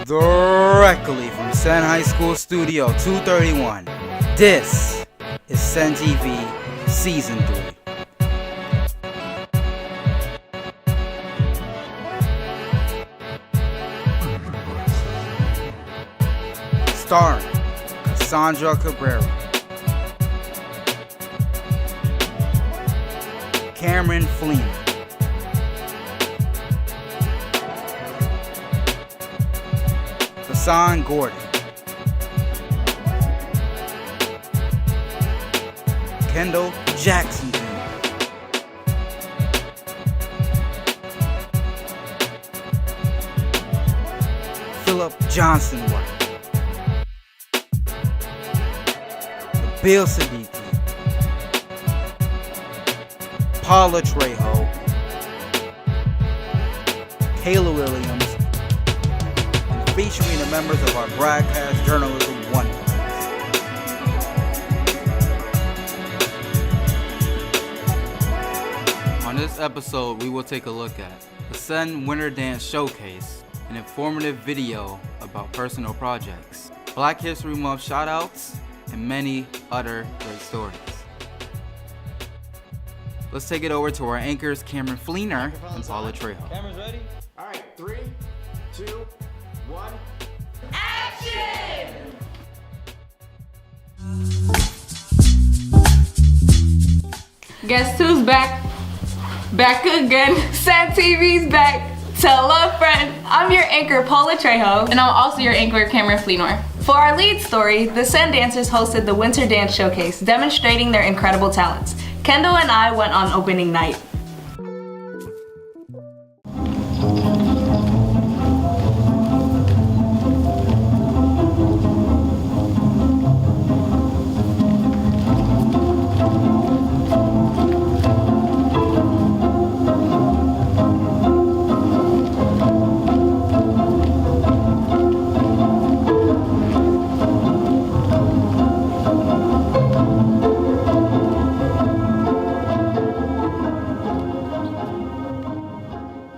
Directly from Senn High School Studio 231, this is Senn TV Season 3. Starring Cassandra Cabrera, Cameron Fleener, Hassan Gordon, Kendall Jackson Jr., Philip Johnson White, Bill Siddiqui, Paula Trejo, Kayla Williams, and featuring the members of our broadcast journalism wonders. On this episode, we will take a look at the Senn Winter Dance Showcase, an informative video about personal projects, Black History Month shoutouts, and many other great stories. Let's take it over to our anchors Cameron Fleener and Paula Trejo. Cameras ready? All right, 3, 2, 1. Action! Guess who's back? Back again. Senn TV's back. Tell a friend. I'm your anchor Paula Trejo, and I'm also your anchor Cameron Fleener. For our lead story, the Senn dancers hosted the Winter Dance Showcase, demonstrating their incredible talents. Kendall and I went on opening night.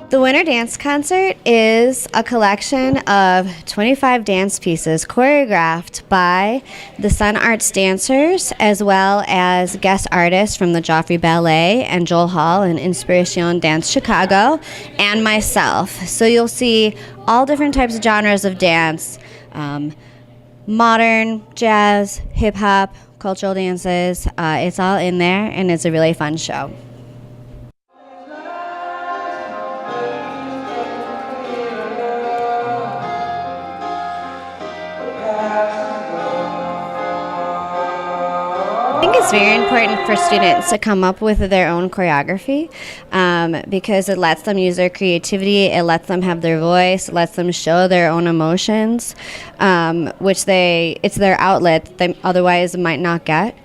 The Winter Dance Concert is a collection of 25 dance pieces choreographed by the Senn Arts dancers, as well as guest artists from the Joffrey Ballet and Joel Hall and Inspiration Dance Chicago, and myself. So you'll see all different types of genres of dance, modern, jazz, hip-hop, cultural dances. It's all in there, and it's a really fun show. I think it's very important for students to come up with their own choreography because it lets them use their creativity, it lets them have their voice, it lets them show their own emotions, it's their outlet they otherwise might not get.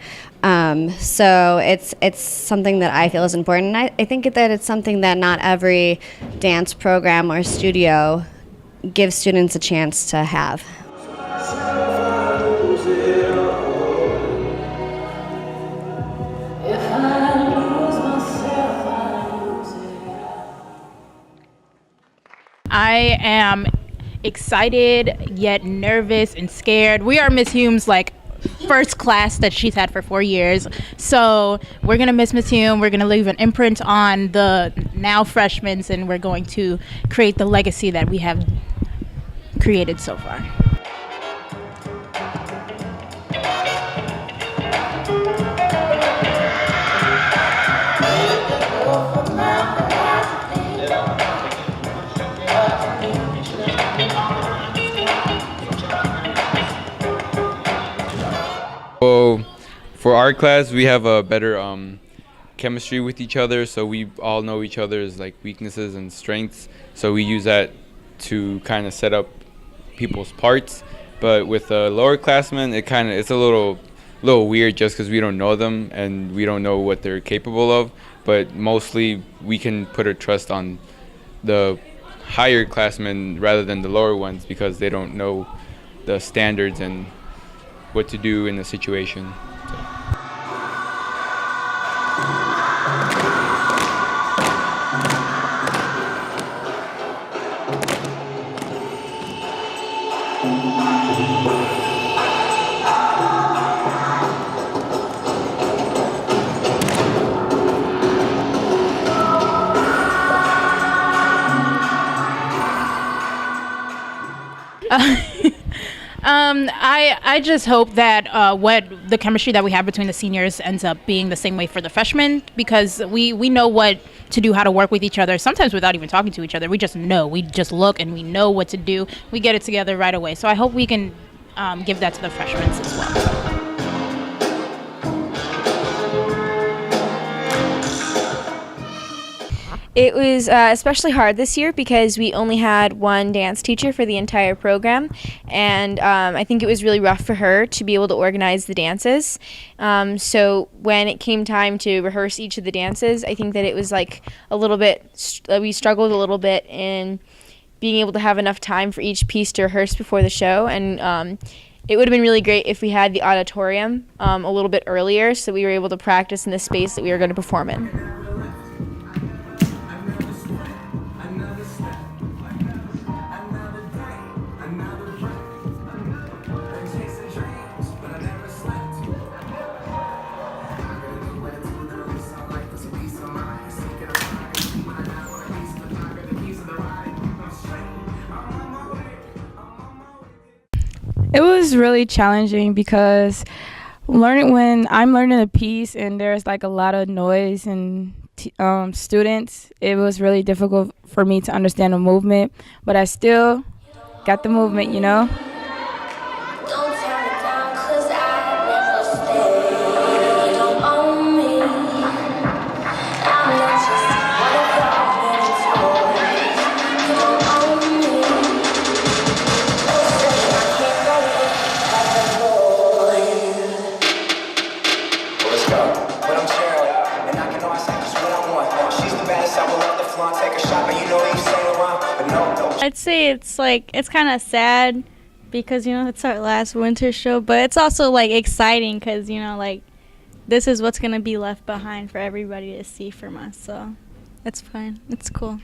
So it's something that I feel is important. And I think that it's something that not every dance program or studio gives students a chance to have. I am excited yet nervous and scared. We are Miss Hume's first class that she's had for 4 years. So we're gonna miss Miss Hume. We're gonna leave an imprint on the now freshmen, and we're going to create the legacy that we have created so far. Well, for our class, we have a better chemistry with each other, so we all know each other's weaknesses and strengths. So we use that to kind of set up people's parts. But with lower classmen, it's a little weird just because we don't know them and we don't know what they're capable of. But mostly, we can put our trust on the higher classmen rather than the lower ones because they don't know the standards and what to do in the situation. So. I just hope that what the chemistry that we have between the seniors ends up being the same way for the freshmen, because we know what to do, how to work with each other, sometimes without even talking to each other. We just know. We just look and we know what to do. We get it together right away. So I hope we can give that to the freshmen as well. It was especially hard this year because we only had one dance teacher for the entire program, and I think it was really rough for her to be able to organize the dances. So when it came time to rehearse each of the dances, I think that it was like a little bit, we struggled a little bit in being able to have enough time for each piece to rehearse before the show, and it would have been really great if we had the auditorium a little bit earlier so we were able to practice in the space that we were going to perform in. It was really challenging because when I'm learning a piece and there's like a lot of noise and students, it was really difficult for me to understand the movement, but I still got the movement, you know? I'd say it's kind of sad because, you know, it's our last winter show, but it's also like exciting because, you know, like this is what's going to be left behind for everybody to see from us. So it's fine. It's cool.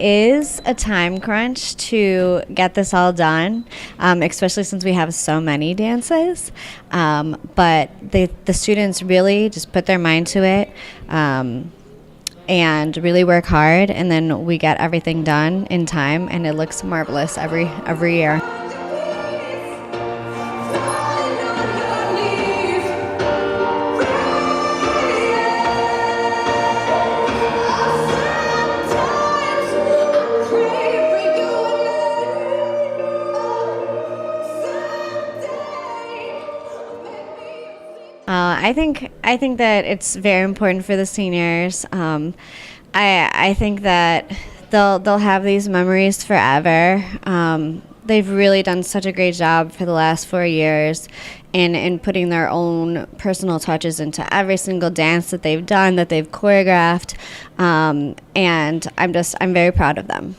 Is a time crunch to get this all done, especially since we have so many dances. But the students really just put their mind to it and really work hard, and then we get everything done in time, and it looks marvelous every year. I think that it's very important for the seniors. I think that they'll have these memories forever. They've really done such a great job for the last 4 years in putting their own personal touches into every single dance that they've done, that they've choreographed, and I'm very proud of them.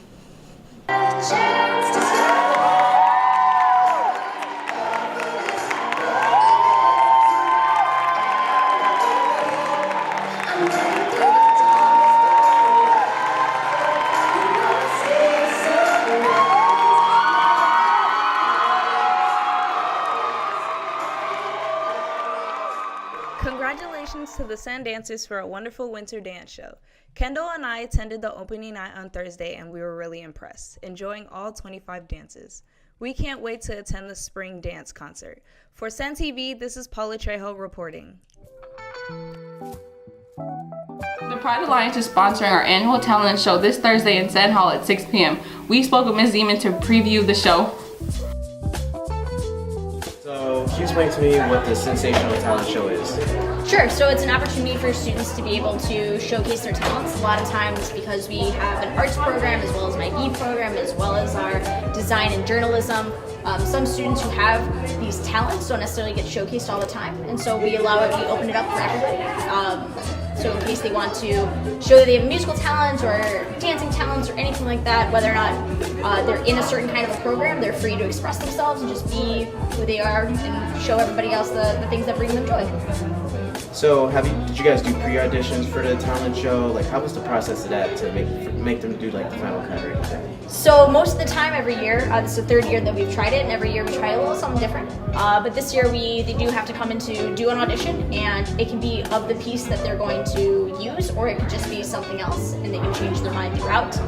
Congratulations to the Senn dancers for a wonderful winter dance show. Kendall and I attended the opening night on Thursday and we were really impressed, enjoying all 25 dances. We can't wait to attend the spring dance concert. For Senn TV, this is Paula Trejo reporting. The Pride Alliance is sponsoring our annual talent show this Thursday in Senn Hall at 6 p.m. We spoke with Ms. Zeman to preview the show. So, can you explain to me what the Sensational Talent Show is? Sure, so it's an opportunity for students to be able to showcase their talents. A lot of times because we have an arts program as well as my B program as well as our design and journalism, some students who have these talents don't necessarily get showcased all the time, and so we open it up for everybody. So in case they want to show that they have musical talents or dancing talents or anything like that, whether or not they're in a certain kind of a program, they're free to express themselves and just be who they are and show everybody else the things that bring them joy. So did you guys do pre-auditions for the talent show? Like, how was the process of that to make them do like the final cut or anything? So most of the time every year, this is the 3rd year that we've tried it, and every year we try a little something different. But this year they do have to come in to do an audition, and it can be of the piece that they're going to use, or it could just be something else, and they can change their mind throughout.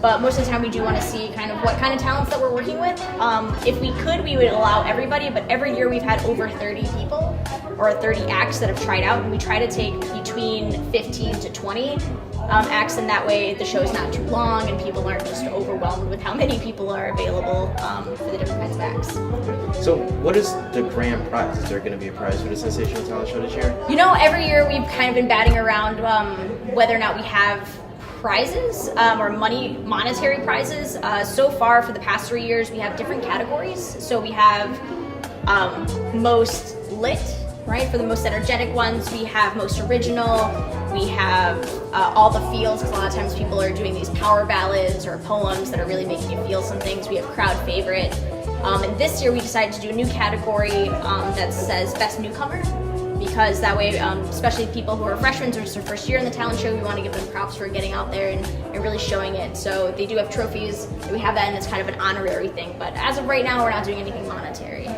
But most of the time we do want to see kind of what kind of talents that we're working with. If we could, we would allow everybody, but every year we've had over 30 people or 30 acts that have tried out, and we try to take between 15 to 20 acts, and that way the show's not too long and people aren't just overwhelmed with how many people are available for the different kinds of acts. So what is the grand prize? Is there going to be a prize for the Sensational Talent Show this year? You know, every year we've kind of been batting around whether or not we have prizes or monetary prizes. So far for the past 3 years we have different categories. So we have most lit, right? For the most energetic ones, we have most original, we have all the feels, because a lot of times people are doing these power ballads or poems that are really making you feel some things. We have crowd favorite. And this year we decided to do a new category that says best newcomer, because that way, especially people who are freshmen or it's their first year in the talent show, we want to give them props for getting out there and really showing it. So they do have trophies, we have that, and it's kind of an honorary thing. But as of right now, we're not doing anything monetary.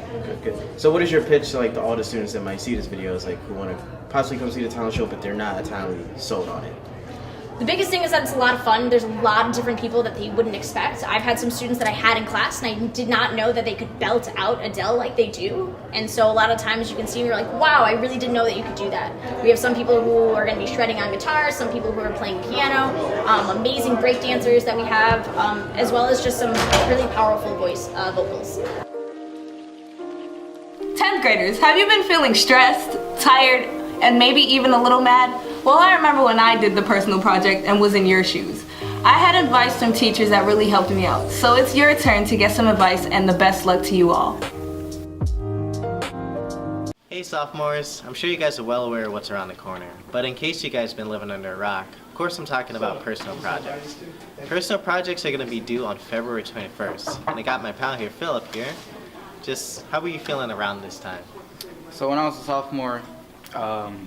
Good. So what is your pitch to like all the students that might see this video, is like who want to possibly come see the talent show but they're not entirely sold on it? The biggest thing is that it's a lot of fun. There's a lot of different people that they wouldn't expect. I've had some students that I had in class and I did not know that they could belt out Adele like they do. And so a lot of times you can see and you're like, wow, I really didn't know that you could do that. We have some people who are going to be shredding on guitar, some people who are playing piano, amazing break dancers that we have, as well as just some really powerful voice vocals. 10th graders, have you been feeling stressed, tired, and maybe even a little mad? Well, I remember when I did the personal project and was in your shoes. I had advice from teachers that really helped me out. So it's your turn to get some advice, and the best luck to you all. Hey sophomores, I'm sure you guys are well aware of what's around the corner, but in case you guys have been living under a rock, of course I'm talking about personal projects. Personal projects are going to be due on February 21st, and I got my pal here, Philip, here. Just, how were you feeling around this time? So when I was a sophomore,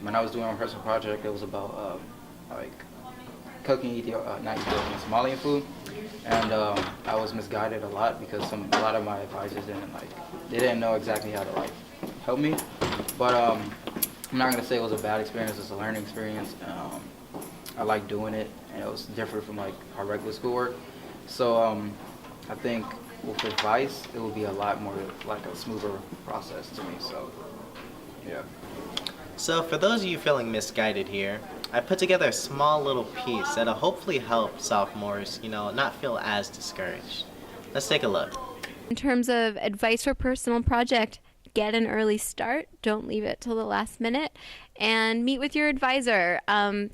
when I was doing my personal project, it was about like cooking Somalian food, and I was misguided a lot because a lot of my advisors didn't know exactly how to help me. But I'm not gonna say it was a bad experience. It's a learning experience. I like doing it, and it was different from our regular schoolwork. So I think with advice, it will be a lot more like a smoother process to me. So yeah. So for those of you feeling misguided here, I put together a small little piece that'll hopefully help sophomores, not feel as discouraged. Let's take a look. In terms of advice for personal project, get an early start. Don't leave it till the last minute. And meet with your advisor.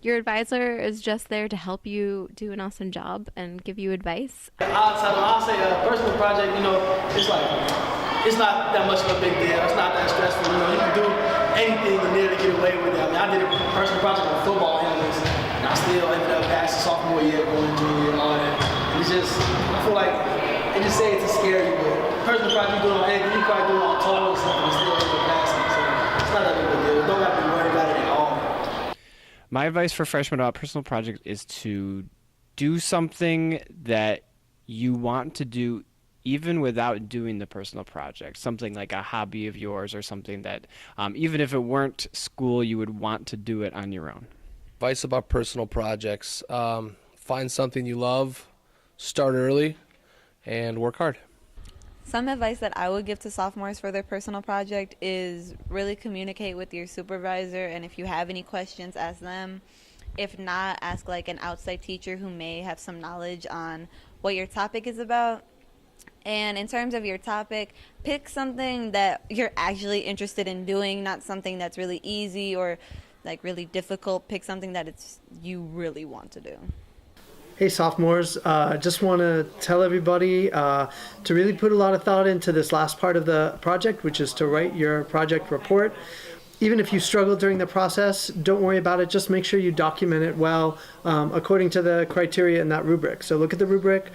Your advisor is just there to help you do an awesome job and give you advice. I'll say a personal project, it's not that much of a big deal. It's not that stressful. You can do anything to nearly get away with it. I did a personal project on football analysts, and I still ended up passing sophomore year, going junior year, and all that. It's just, I feel like they just say it's scary, but personal project you do on anything, you probably do it on total or something, and still end up passing. So it's not that big of a deal. Don't have to be worried about it at all. My advice for freshmen about personal project is to do something that you want to do even without doing the personal project, something like a hobby of yours or something that even if it weren't school, you would want to do it on your own. Advice about personal projects, find something you love, start early, and work hard. Some advice that I would give to sophomores for their personal project is really communicate with your supervisor, and if you have any questions, ask them. If not, ask an outside teacher who may have some knowledge on what your topic is about. And in terms of your topic, pick something that you're actually interested in doing, not something that's really easy or really difficult. Pick something that you really want to do. Hey sophomores, just want to tell everybody to really put a lot of thought into this last part of the project, which is to write your project report. even if you struggle during the process, don't worry about it. Just make sure you document it well according to the criteria in that rubric. So look at the rubric,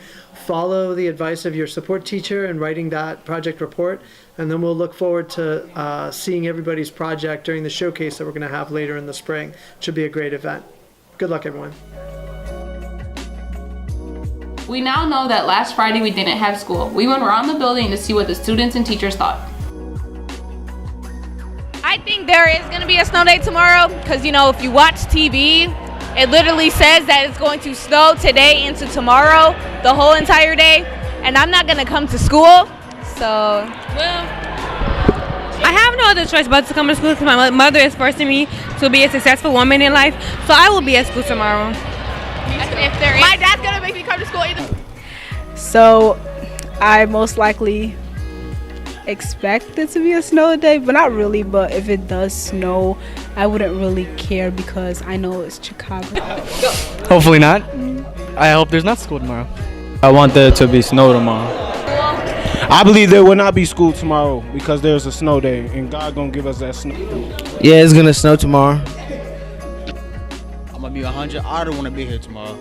follow the advice of your support teacher in writing that project report, and then we'll look forward to seeing everybody's project during the showcase that we're going to have later in the spring. It should be a great event. Good luck, everyone. We now know that last Friday we didn't have school. We went around the building to see what the students and teachers thought. I think there is going to be a snow day tomorrow because, you know, if you watch TV, it literally says that it's going to snow today into tomorrow, the whole entire day, and I'm not going to come to school, so. Well, I have no other choice but to come to school because my mother is forcing me to be a successful woman in life, so I will be at school tomorrow. If there is. My dad's going to make me come to school either. So I most likely expect it to be a snow day, but not really. But if it does snow, I wouldn't really care because I know it's Chicago. Hopefully not. I hope there's not school tomorrow. I want there to be snow tomorrow. I believe there will not be school tomorrow because there's a snow day and God gonna give us that snow. Yeah, it's gonna snow tomorrow. I'm gonna be 100. I don't wanna be here tomorrow.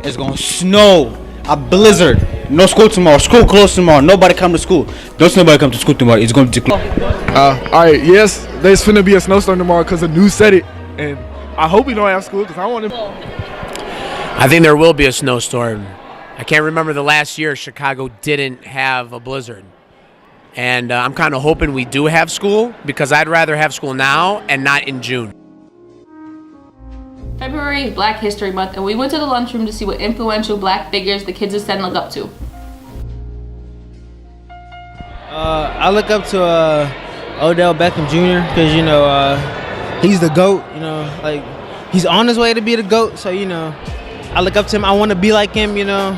It's gonna snow. A blizzard. No school tomorrow. School closed tomorrow. Nobody come to school. Don't nobody come to school tomorrow. It's going to be closed. Alright, yes, there's finna be a snowstorm tomorrow because the news said it. And I hope we don't have school because I want to. I think there will be a snowstorm. I can't remember the last year Chicago didn't have a blizzard. And I'm kind of hoping we do have school because I'd rather have school now and not in June. February is Black History Month, and we went to the lunchroom to see what influential black figures the kids of Senn look up to. I look up to Odell Beckham Jr. because, you know, he's the GOAT, you know, like, he's on his way to be the GOAT, so, you know, I look up to him. I want to be like him, you know,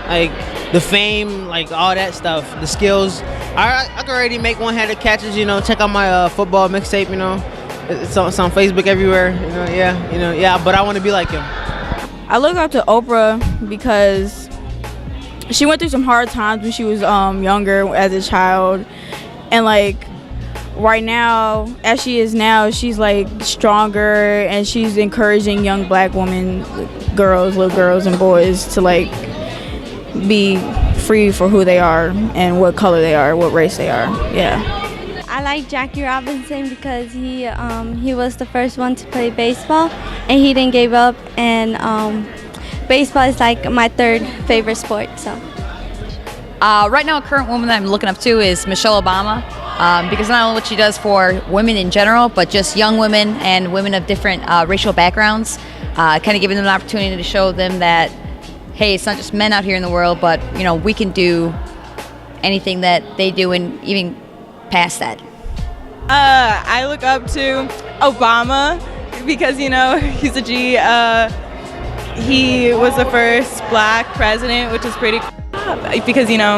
like, the fame, like, all that stuff, the skills. I can already make one-handed catches, you know, check out my football mixtape, you know. It's on Facebook everywhere, yeah, but I want to be like him. I look up to Oprah because she went through some hard times when she was younger as a child, and like right now, as she is now, she's like stronger and she's encouraging young black women, little girls and boys to like be free for who they are and what color they are, what race they are, yeah. I like Jackie Robinson because he was the first one to play baseball and he didn't give up, and baseball is like my third favorite sport. So right now a current woman that I'm looking up to is Michelle Obama, because not only what she does for women in general but just young women and women of different racial backgrounds, kind of giving them an opportunity to show them that, hey, it's not just men out here in the world, but you know, we can do anything that they do and even past that. I look up to Obama because, you know, he's a G. He was the first black president, which is pretty cool because, you know,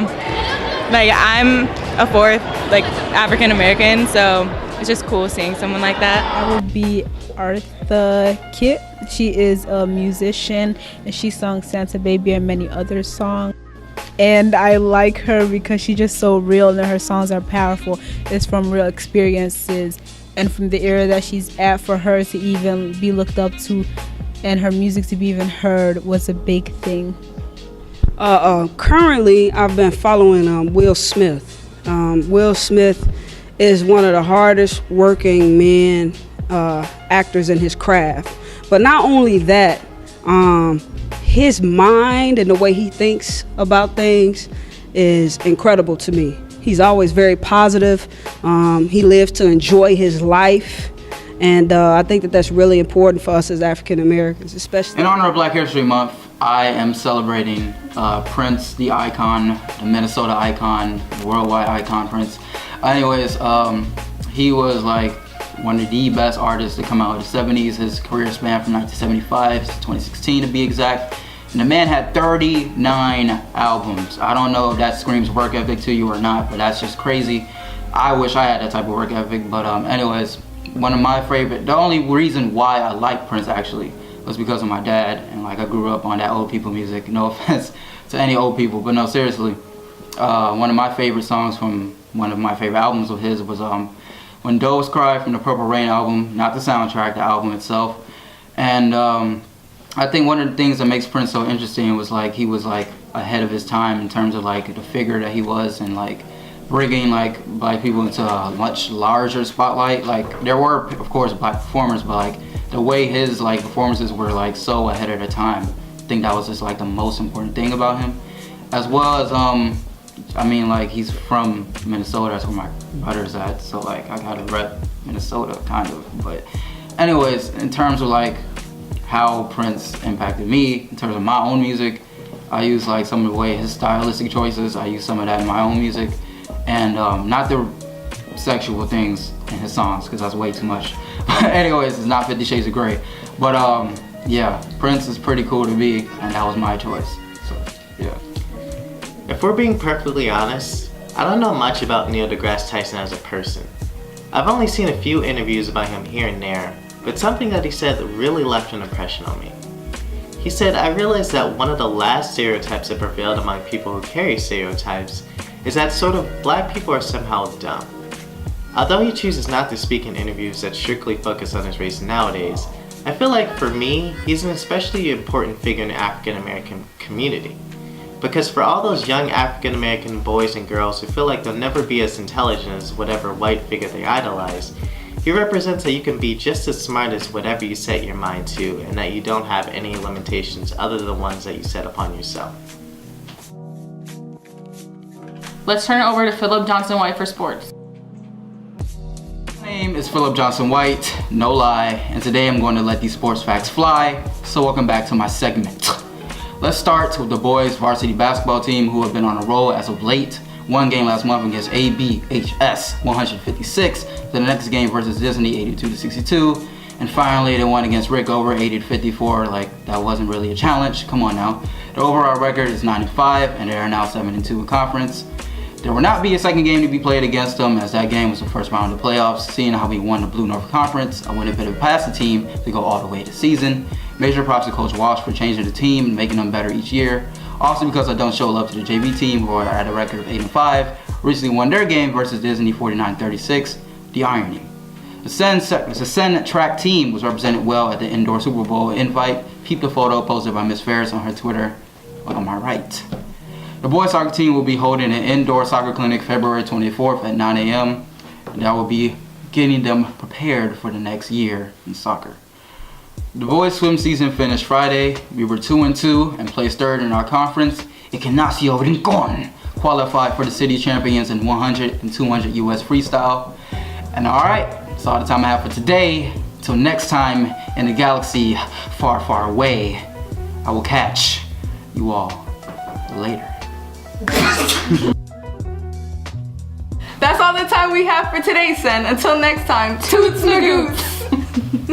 like I'm a fourth, like, African American, so it's just cool seeing someone like that. I would be Artha Kitt. She is a musician and she sung Santa Baby and many other songs. And I like her because she's just so real and her songs are powerful. It's from real experiences and from the era that she's at. For her to even be looked up to and her music to be even heard was a big thing. Currently, I've been following Will Smith. Will Smith is one of the hardest working men actors in his craft. But not only that, his mind and the way he thinks about things is incredible to me. He's always very positive. He lives to enjoy his life. And I think that that's really important for us as African Americans, especially. In honor of Black History Month, I am celebrating Prince, the icon, the Minnesota icon, the worldwide icon Prince. Anyways, he was like one of the best artists to come out of the 70s. His career spanned from 1975 to 2016 to be exact. And the man had 39 albums. I don't know if that screams work ethic to you or not, but that's just crazy. I wish I had that type of work ethic, but anyways, one of my favorite, the only reason why I like Prince actually was because of my dad, and like I grew up on that old people music. No offense to any old people, but no, seriously. One of my favorite songs from one of my favorite albums of his was When Doves Cry from the Purple Rain album, not the soundtrack, the album itself. And I think one of the things that makes Prince so interesting was like he was like ahead of his time in terms of like the figure that he was, and like bringing like black people into a much larger spotlight. Like there were of course black performers, but like the way his like performances were like so ahead of the time. I think that was just like the most important thing about him, as well as I mean, like he's from Minnesota, that's where my brother's at, so like I gotta rep Minnesota kind of. But anyways, in terms of like how Prince impacted me in terms of my own music, I use like some of the way his stylistic choices, I use some of that in my own music, and not the sexual things in his songs because that's way too much. But anyways, it's not 50 Shades of Grey. But yeah, Prince is pretty cool to me, and that was my choice. So yeah. If we're being perfectly honest, I don't know much about Neil deGrasse Tyson as a person. I've only seen a few interviews about him here and there, but something that he said really left an impression on me. He said, "I realized that one of the last stereotypes that prevailed among people who carry stereotypes is that sort of black people are somehow dumb." Although he chooses not to speak in interviews that strictly focus on his race nowadays, I feel like for me, he's an especially important figure in the African American community. Because for all those young African American boys and girls who feel like they'll never be as intelligent as whatever white figure they idolize, he represents that you can be just as smart as whatever you set your mind to, and that you don't have any limitations other than the ones that you set upon yourself. Let's turn it over to Philip Johnson White for sports. My name is Philip Johnson White, no lie, and today I'm going to let these sports facts fly. So welcome back to my segment. Let's start with the boys varsity basketball team, who have been on a roll as of late. One game last month against ABHS 156, the next game versus Disney 82-62, and finally they won against Rickover 80-54. Like that wasn't really a challenge, come on now. The overall record is 9-5 and they are now 7-2 in conference. There will not be a second game to be played against them, as that game was the first round of the playoffs. Seeing how we won the Blue North Conference, I wouldn't have been past the team to go all the way to season. Major props to Coach Walsh for changing the team and making them better each year. Also because I don't show love to the JV team, who are at a record of 8-5, recently won their game versus Disney 49-36. The irony. The Senn track team was represented well at the indoor Super Bowl invite. Peep the photo posted by Miss Ferris on her Twitter on my right. The boys soccer team will be holding an indoor soccer clinic February 24th at 9 a.m. and that will be getting them prepared for the next year in soccer. The boys swim season finished Friday. We were 2-2 and placed third in our conference. Ignacio Rincon qualified for the city champions in 100 and 200 US freestyle. And alright, that's all the time I have for today. Till next time in the galaxy far, far away, I will catch you all later. That's all the time we have for today, Senn. Until next time, toots magoots.